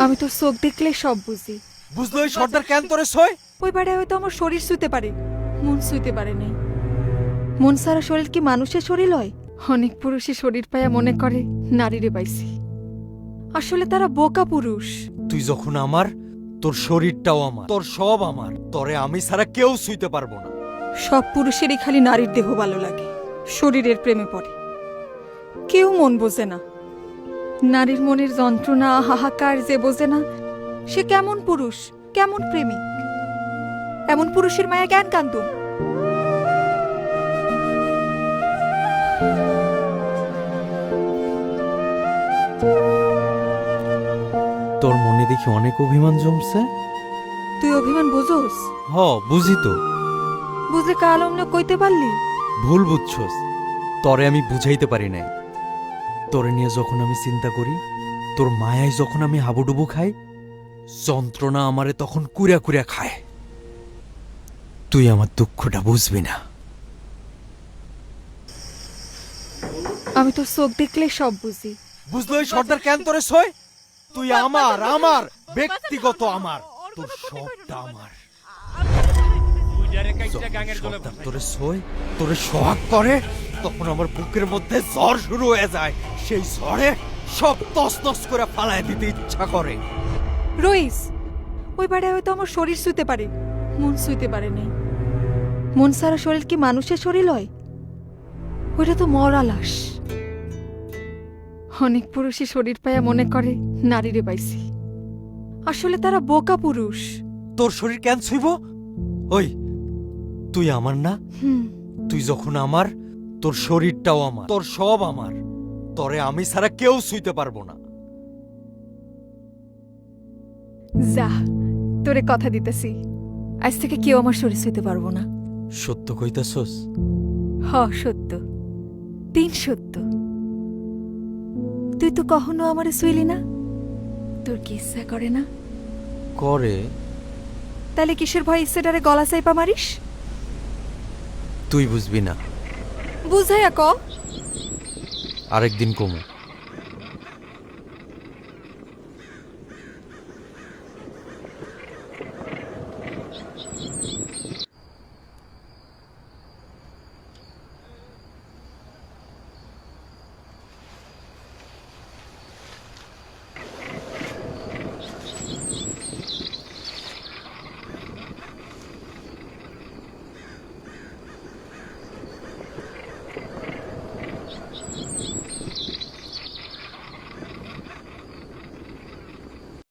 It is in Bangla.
আমি তোর চোখ দেখলে সব বুঝি। বুঝলো ওই সর্দার কেন তোরে সই? ওই বাড়ি হয়তো আমার শরীর শুইতে পারে, মন শুইতে পারে নাই। মন সারা শরীর কি মানুষের শরীর হয়? অনেক পুরুষই শরীর পায়া মনে করে নারীরে পাইছি, আসলে তারা বোকা পুরুষ। তুই যখন আমার, তোর শরীরটাও আমার, তোর সব আমার, তরে আমি ছাড়া কেউ ছুঁইতে পারবো না। সব পুরুষেরই খালি নারীর দেহ ভালো লাগে, শরীরের প্রেমে পড়ে। কেউ মন বোঝে না, নারীর মনের যন্ত্রণা হাহাকার যে বোঝে না, সে কেমন পুরুষ, কেমন প্রেমিক? এমন পুরুষের মায়া জ্ঞান কান্দুম। তোর মনে দেখি অনেক অভিমান জমছে। তুই অভিমান বোঝোস? হ, বুঝি তো। বুঝলে কাল অমনে কইতে পারলি? ভুল বুঝছস, তরে আমি বুঝাইতে পারি নাই। তোরে নিয়ে যখন আমি চিন্তা করি, তোর মায়ায় যখন আমি হাবুডুবু খাই, যন্ত্রণা আমারে তখন কুড়া কুড়া খায়। তুই আমার দুঃখটা বুঝবি না। আমি তোর চোখ দেখলে সব বুঝি। বুঝলো ওই সর্দার কেন তোরে সই? তুই আমার, আমার ব্যক্তিগত আমার, তোর সবটা আমার। সর্দার তোরে সই, তোরে সোহাগ করে, তখন আমার বুকের মধ্যে ঝড় শুরু হয়ে যায়। সেই ঝড়ে সব তছনছ করে ফালায় দিতে ইচ্ছা করে। রইস, ওই বাড়ি হয়তো আমার শরীর শুইতে পারে, মন শুইতে পারে নাই। মন সারা শরীর কি মানুষের শরীর হয়? ওইটা তো মরা লাশ। অনেক পুরুষই শরীর পায়া মনে করে নারীরে পাইছি, আসলে তারা বোকা পুরুষ। তোর শরীর কেন ছুইব? ওই তুই আমার না? হুম, তুই যখন আমার, তোর শরীরটাও আমার, তোর সব আমার, তরে আমি ছাড়া কেউ ছুঁইতে পারবো না। যা, তোরে কথা দিতেছি, আজ থেকে কেউ আমার শরীর শুইতে পারবো না। সত্য কইতাছস? হ, সত্য, তিন সত্য। তুই তো কখনো আমারে শুইলি না, তোর কি ইচ্ছা করে না? করে। তাহলে কিসের ভয় ইচ্ছেটারে গলা চাইপা মারিস? তুই বুঝবি না, বুঝাইয়া ক। আরেকদিন কমু।